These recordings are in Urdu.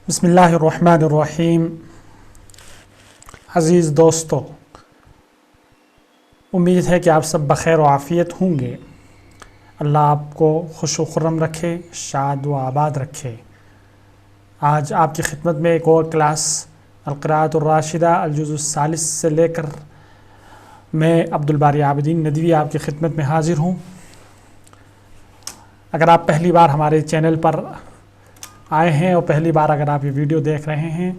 بسم اللہ الرحمن الرحیم۔ عزیز دوستو، امید ہے کہ آپ سب بخیر و عافیت ہوں گے۔ اللہ آپ کو خوش و خرم رکھے، شاد و آباد رکھے۔ آج آپ کی خدمت میں ایک اور کلاس القراءۃ الراشدہ الجزء الثالث سے لے کر میں عبدالباری عابدین ندوی آپ کی خدمت میں حاضر ہوں۔ اگر آپ پہلی بار ہمارے چینل پر آئے ہیں اور پہلی بار اگر آپ یہ ویڈیو دیکھ رہے ہیں،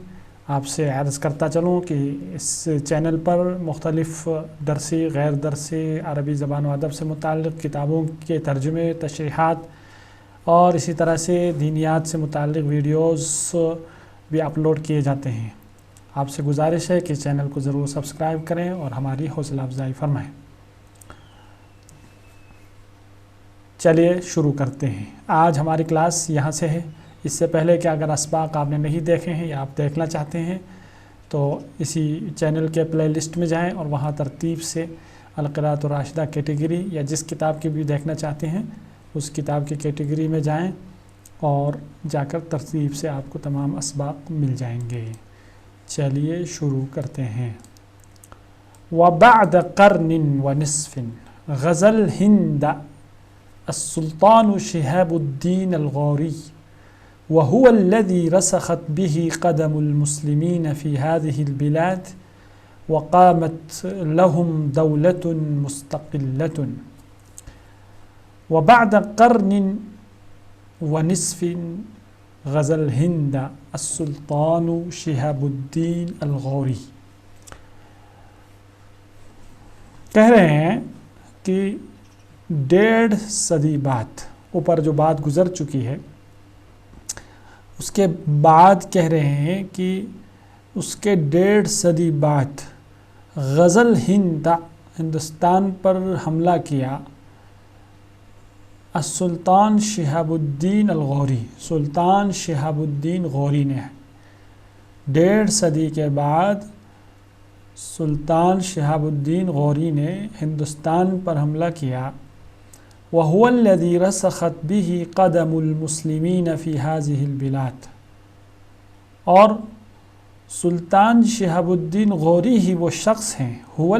آپ سے عرض کرتا چلوں کہ اس چینل پر مختلف درسی، غیر درسی، عربی زبان و ادب سے متعلق کتابوں کے ترجمے، تشریحات اور اسی طرح سے دینیات سے متعلق ویڈیوز بھی اپلوڈ کیے جاتے ہیں۔ آپ سے گزارش ہے کہ چینل کو ضرور سبسکرائب کریں اور ہماری حوصلہ افزائی فرمائیں۔ چلیے شروع کرتے ہیں۔ آج ہماری کلاس یہاں سے ہے۔ اس سے پہلے کہ اگر اسباق آپ نے نہیں دیکھے ہیں یا آپ دیکھنا چاہتے ہیں تو اسی چینل کے پلے لسٹ میں جائیں اور وہاں ترتیب سے القراءۃ الراشدہ کیٹیگری یا جس کتاب کی بھی دیکھنا چاہتے ہیں اس کتاب کی کیٹیگری میں جائیں اور جا کر ترتیب سے آپ کو تمام اسباق مل جائیں گے۔ چلیے شروع کرتے ہیں۔ وَبَعْدَ قَرْنٍ وَنِصْفٍ غزا الہند السلطان شہاب الدین الغوری وهو الذي رسخت به قدم المسلمين في هذه البلاد وقامت لهم دولة مستقلة. وبعد قرن ونصف غزا الهند السلطان شهاب الدین الغوری۔ کہہ رہے ہیں کہ 1.5 صدی بعد، اوپر جو بات گزر چکی ہے اس کے بعد کہہ رہے ہیں کہ اس کے 1.5 صدی بعد غزا الہند، ہندوستان پر حملہ کیا السلطان شہاب الدین الغوری، سلطان شہاب الدین غوری نے۔ 1.5 صدی کے بعد سلطان شہاب الدین غوری نے ہندوستان پر حملہ کیا۔ وَهُوَ الَّذِي رَسَخَتْ بِهِ قَدَمُ الْمُسْلِمِينَ فِي هَذِهِ الْبِلَادِ، اور سلطان شہاب الدین غوری ہی وہ شخص ہیں، هُوَ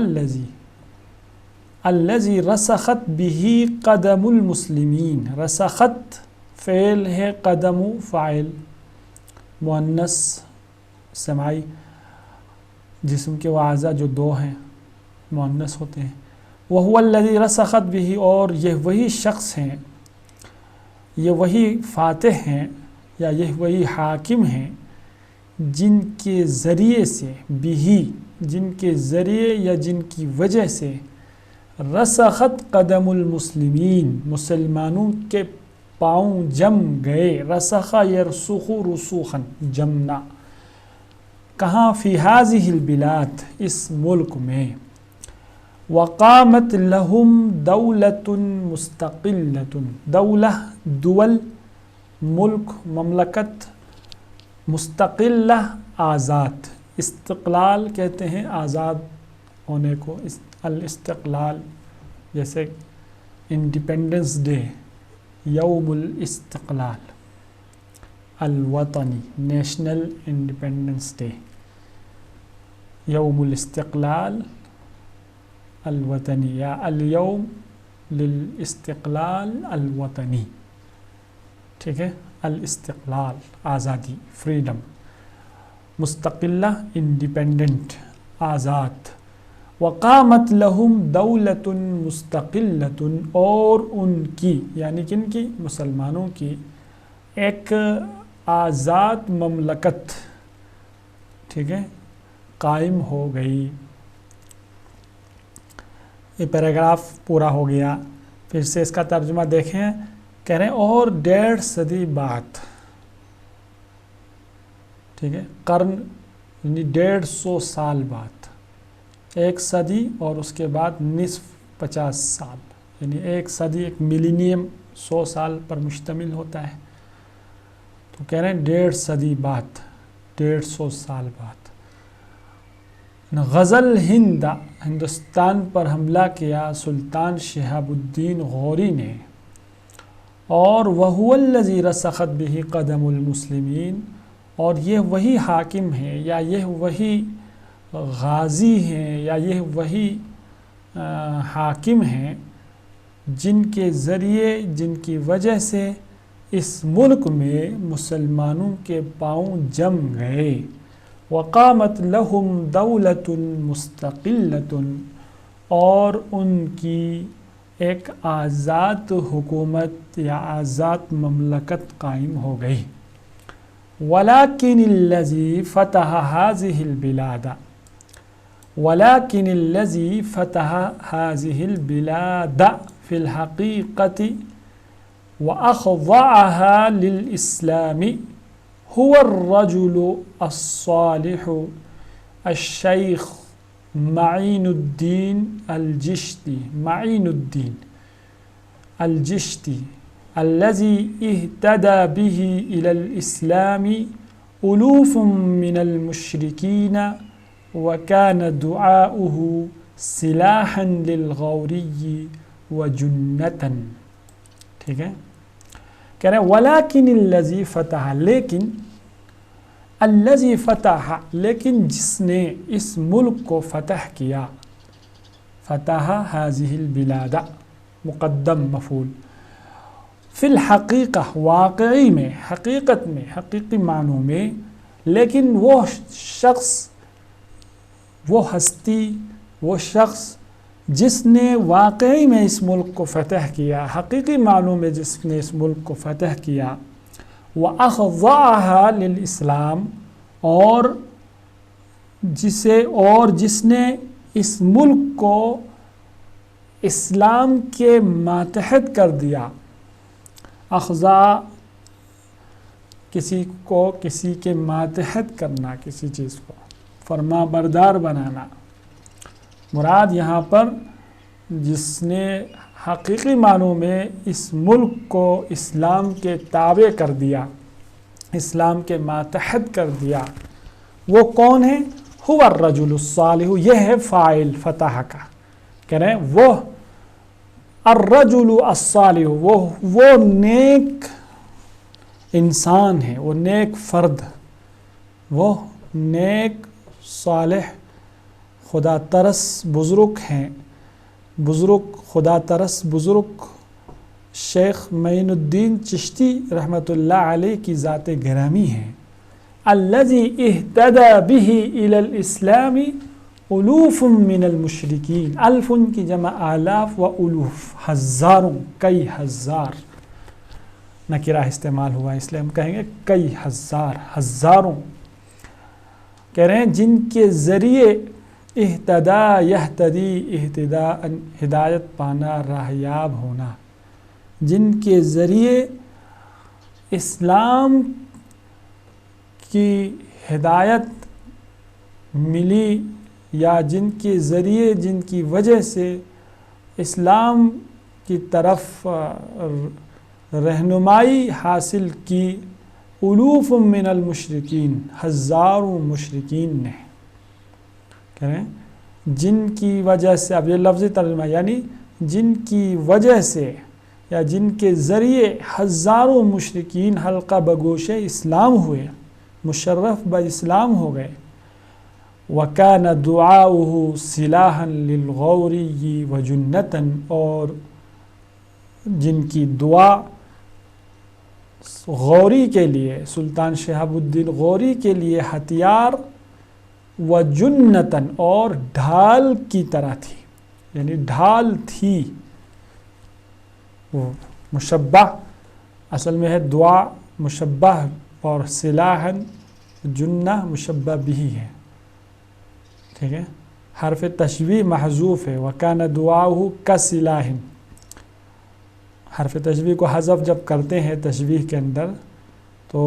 الَّذِي رَسَخَتْ بِهِ قَدَمُ الْمُسْلِمِينَ، رسخت فعل ہے، قدم فاعل، مؤنث سمائی، جسم کے وہ اعضاء جو 2 ہیں مؤنث ہوتے ہیں۔ وَهُوَ الَّذِي رَسَخَتْ بِهِ، اور یہ وہی شخص ہیں، یہ وہی فاتح ہیں یا یہ وہی حاکم ہیں جن کے ذریعے سے جن کے ذریعے یا جن کی وجہ سے رسخت قدم المسلمین، مسلمانوں کے پاؤں جم گئے۔ رسخ یرسخ رسوخا، جمنا، کہاں؟ فی ہذہ البلاد، اس ملک میں۔ وقامت لہم دولۃ مستقلۃ، دولہ، دول، ملک، مملکت، مستقلہ، آزاد، استقلال کہتے ہیں آزاد ہونے کو، الاستقلال، جیسے انڈیپینڈنس ڈے، یوم الاستقلال الوطنی، نیشنل انڈیپینڈنس ڈے، یوم الاستقلال الوطنی یا الیوم للاستقلال الوطنی، ٹھیک ہے، الاستقلال، آزادی، فریڈم، مستقلہ، انڈیپینڈنٹ، آزاد۔ وقامت لہم دولۃ مستقلۃ، اور ان کی یعنی کن کی؟ مسلمانوں کی ایک آزاد مملکت، ٹھیک ہے، قائم ہو گئی۔ یہ پیراگراف پورا ہو گیا۔ پھر سے اس کا ترجمہ دیکھیں، کہہ رہے ہیں اور 1.5 صدی بعد، ٹھیک ہے، قرن یعنی 150 سال بعد، 1 صدی اور اس کے بعد نصف، 50 سال، یعنی 1 صدی، ایک ملینیم 100 سال پر مشتمل ہوتا ہے، تو کہہ رہے ہیں 1.5 صدی بعد، 150 سال بعد غزا الہند، ہندوستان پر حملہ کیا سلطان شہاب الدین غوری نے، اور وَهُوَ الَّذِي رَسَخَتْ بِهِ قَدَمُ الْمُسْلِمِينَ، اور یہ وہی حاکم ہیں یا یہ وہی غازی ہیں یا یہ وہی حاکم ہیں جن کے ذریعے جن کی وجہ سے اس ملک میں مسلمانوں کے پاؤں جم گئے. وقامت لہم دولت مستقلۃ، اور ان کی ایک آزاد حکومت یا آزاد مملکت قائم ہو گئی. وَلَكِنِ الَّذِي فَتَحَ هَذِهِ الْبِلَادَ ولكن الذي فتح هذه البلاد في الحقيقة وأخضعها للإسلام هو الرجل الصالح الشيخ معين الدين الجشتي الذي اهتدى به إلى الإسلام ألوف من المشركين وَكَانَ دُعَاؤُهُ سِلَاحًا لِلْغَوْرِيِّ وَجُنَّةً. ٹھیک ہے، کہہ رہے ہیں وَلَكِنِ الَّذِي فَتَحَ، لیکن الَّذِي فَتَحَ، لیکن جس نے اس ملک کو فتح کیا. فتح هذه البلاد مقدم مفعول، فی الحقیقہ واقعی میں، حقیقت میں، حقیقی معنوں میں، لیکن وہ شخص، وہ ہستی، وہ شخص جس نے واقعی میں اس ملک کو فتح کیا، حقیقی معنوں میں جس نے اس ملک کو فتح کیا. وَأَخْضَعَهَا لِلْإِسْلام، اور جس نے اس ملک کو اسلام کے ماتحت کر دیا. اخضاع کسی کے ماتحت کرنا، کسی چیز کو فرما بردار بنانا. مراد یہاں پر جس نے حقیقی معنوں میں اس ملک کو اسلام کے تابع کر دیا، اسلام کے ماتحت کر دیا، وہ کون ہے؟ هو الرجل الصالح، یہ ہے فاعل فتح کا. کہہ رہے ہیں وہ الرجل الصالح، وہ نیک انسان ہے، وہ نیک فرد، وہ نیک صالح خدا ترس بزرگ ہیں. خدا ترس بزرگ شیخ معین الدین چشتی رحمۃ اللہ علیہ کی ذات گرامی ہیں. الذی اہتدى به الى الاسلام الوف من المشرکین، الف کی جمع آلاف و الوف، ہزاروں، کئی ہزار، نکرہ استعمال ہوا اس لیے ہم کہیں گے کئی ہزار، ہزاروں. کہہ رہے ہیں جن کے ذریعے اہتدا یہتدی اہتداء، ہدایت پانا، راہیاب ہونا، جن کے ذریعے اسلام کی ہدایت ملی، یا جن کے ذریعے جن کی وجہ سے اسلام کی طرف رہنمائی حاصل کی. الوف من المشرکین، ہزاروں مشرکین نے. کہہ رہے ہیں جن کی وجہ سے، اب یہ لفظی ترجمہ، یعنی جن کی وجہ سے یا جن کے ذریعے ہزاروں مشرکین حلقہ بگوش اسلام ہوئے، مشرف باسلام ہو گئے. وَكَانَ دُعَاؤُهُ سِلَاحًا لِلْغَوْرِيِّ وَجُنَّةً، اور جن کی دعا غوری کے لیے، سلطان شہاب الدین غوری کے لیے ہتھیار، وَجُنَّةً، اور ڈھال کی طرح تھی، یعنی ڈھال تھی. وہ مشبہ اصل میں ہے دعا مشبہ، اور سلاحً جنہ مشبہ بھی ہے. ٹھیک ہے، حرف تشبیہ محذوف ہے. وَكَانَ دُعَاؤُهُ كَسِلَاحٍ، حرف تشبیہ کو حذف جب کرتے ہیں تشبیہ کے اندر تو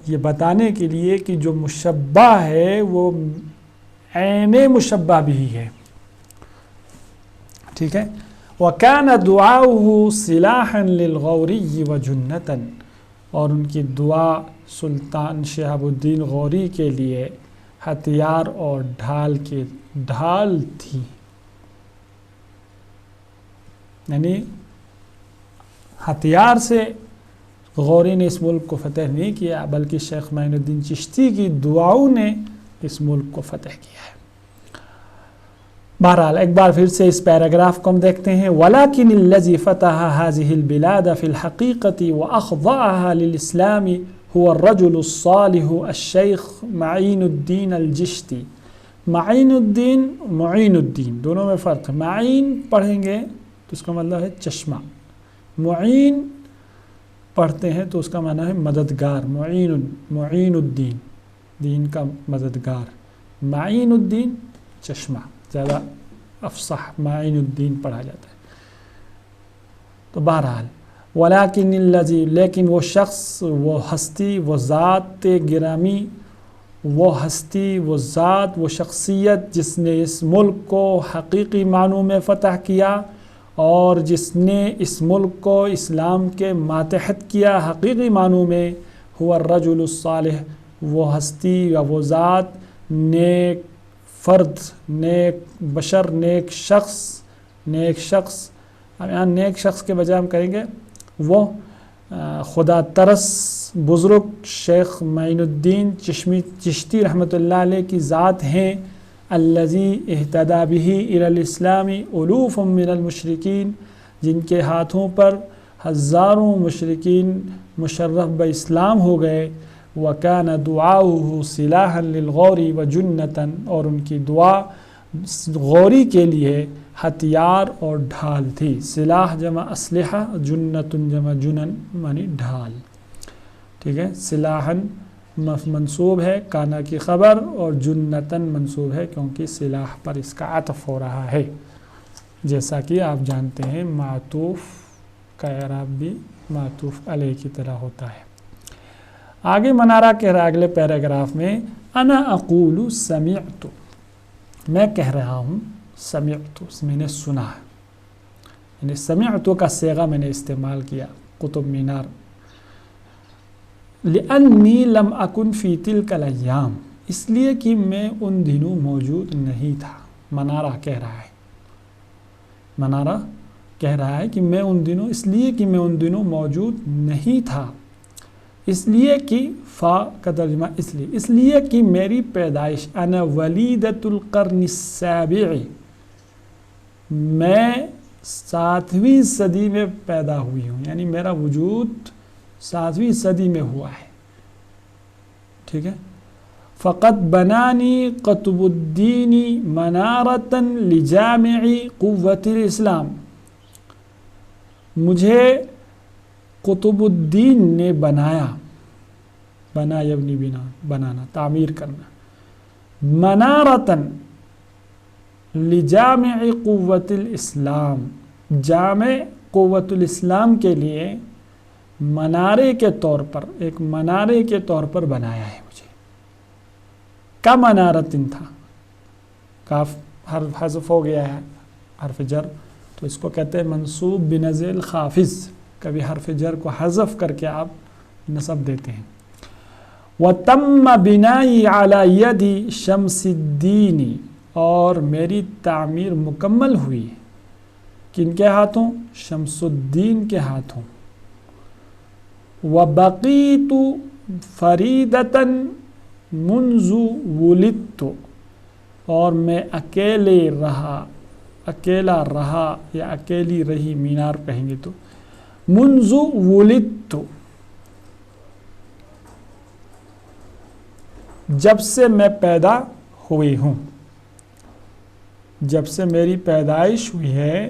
یہ بتانے کے لیے کہ جو مشبہ ہے وہ عین مشبہ بھی ہے. ٹھیک ہے، وَكَانَ دُعَاؤُهُ سِلَاحًا لِلْغَوْرِيِّ وَجُنَّةً، اور ان کی دعا سلطان شہاب الدین غوری کے لیے ہتھیار اور ڈھال تھی. یعنی ہتھیار سے غوری نے اس ملک کو فتح نہیں کیا بلکہ شیخ معین الدین چشتی کی دعاؤں نے اس ملک کو فتح کیا ہے۔ بہرحال ایک بار پھر سے اس پیراگراف کو ہم دیکھتے ہیں وَلَكِنِ الَّذِي فَتَحَ هَذِهِ الْبِلَادَ فِي الْحَقِيقَةِ وَأَخْضَعَهَا لِلْإِسْلَامِ هو الرجل الصالح الشیخ معین الدین الجشتی۔ معین الدین معین الدین دونوں میں فرق ہے، معین پڑھیں گے تو اس کا مطلب ہے چشمہ، معین پڑھتے ہیں تو اس کا معنی ہے مددگار، معین الدین دین کا مددگار، معین الدین چشمہ، زیادہ افصح معین الدین پڑھا جاتا ہے۔ تو بہرحال ولیکن الذی لیکن وہ شخص، وہ ہستی، وہ ذات گرامی، وہ ہستی، وہ ذات، وہ شخصیت جس نے اس ملک کو حقیقی معنوں میں فتح کیا اور جس نے اس ملک کو اسلام کے ماتحت کیا حقیقی معنوں میں، هو الرجل الصالح، وہ ہستی یا وہ ذات، نیک فرد، نیک بشر، نیک شخص، یہاں نیک شخص کے بجائے ہم کہیں گے وہ خدا ترس بزرگ شیخ معین الدین چشتی رحمۃ اللہ علیہ کی ذات ہیں، الذی اہتدی بہ الی الاسلام الوف من المشرکین، جن کے ہاتھوں پر ہزاروں مشرکین مشرف باسلام ہو گئے، وکان دعاؤہ سلاحا للغوری وجنتا، اور ان کی دعا غوری کے لیے ہتھیار اور ڈھال تھی، سلاح جمع اسلحہ، جنت جمع جنن معنی ڈھال، ٹھیک ہے، سلاحن منصوب ہے کانا کی خبر اور جنتن منصوب ہے کیونکہ سلاح پر اس کا عطف ہو رہا ہے، جیسا کہ آپ جانتے ہیں معطوف کا اعراب بھی معطوف علیہ کی طرح ہوتا ہے۔ آگے منارہ کہہ رہا ہے اگلے پیراگراف میں، انا اقول سمعت، میں کہہ رہا ہوں، سمعت میں نے سنا ہے، یعنی سمعت کا صیغہ میں نے استعمال کیا قطب مینار، لأنی لم اکن فی تلک الایام، اس لیے کہ میں ان دنوں موجود نہیں تھا۔ منارہ کہہ رہا ہے کہ میں ان دنوں، اس لیے کہ میں ان دنوں موجود نہیں تھا، اس لیے کہ فا کا ترجمہ اس لیے کہ میری پیدائش، انا ولیدۃ القرن السابع، میں 7ویں صدی میں پیدا ہوئی ہوں، یعنی میرا وجود 7ویں صدی میں ہوا ہے، ٹھیک ہے۔ فقط بنانی قطب الدین منارۃ لجامع قوت الاسلام، مجھے قطب الدین نے یبنی بنانا، تعمیر کرنا، منارتن لجامع قوت الاسلام، جامع قوت الاسلام کے لیے منارے کے طور پر، ایک منارے کے طور پر بنایا ہے مجھے۔ کا منارتن تھا، کاف حرف حذف ہو گیا ہے، حرف جر، تو اس کو کہتے ہیں منصوب بنزع خافض، کبھی حرف جر کو حذف کر کے آپ نصب دیتے ہیں۔ وَتَمَّ بِنَائِي عَلَى يَدِ شَمْسِ الدِّينِ، اور میری تعمیر مکمل ہوئی کن کے ہاتھوں؟ شمس الدین کے ہاتھوں۔ وَبَقِيتُ فَرِيدَةً مُنْذُ وُلِدْتُ، اور میں اکیلا رہا یا اکیلی رہی، مینار کہیں گے تو منذ ولدت، جب سے میں پیدا ہوئی ہوں، جب سے میری پیدائش ہوئی ہے،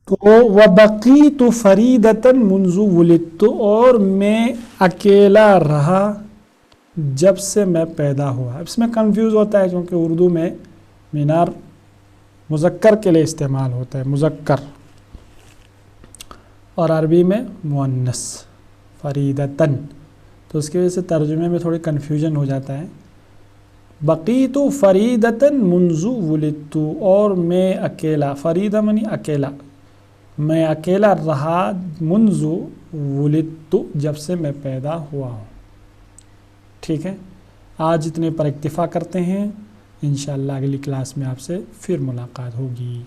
تو وَبَقِيتُ فَرِيدَةً مُنْذُ وُلِدتُ، اور میں اکیلا رہا جب سے میں پیدا ہوا۔ اس میں کنفیوز ہوتا ہے کیونکہ اردو میں مینار مذکر کے لیے استعمال ہوتا ہے، مذکر، اور عربی میں مؤنث فریدتن، تو اس کی وجہ سے ترجمے میں تھوڑی کنفیوژن ہو جاتا ہے۔ بقیت فریدتن منذ ولدت، اور میں اکیلا، فریدہ منی اکیلا، میں اکیلا رہا منذ ولدت، جب سے میں پیدا ہوا ہوں، ٹھیک ہے۔ آج اتنے پر اکتفا کرتے ہیں، انشاءاللہ اگلی کلاس میں آپ سے پھر ملاقات ہوگی۔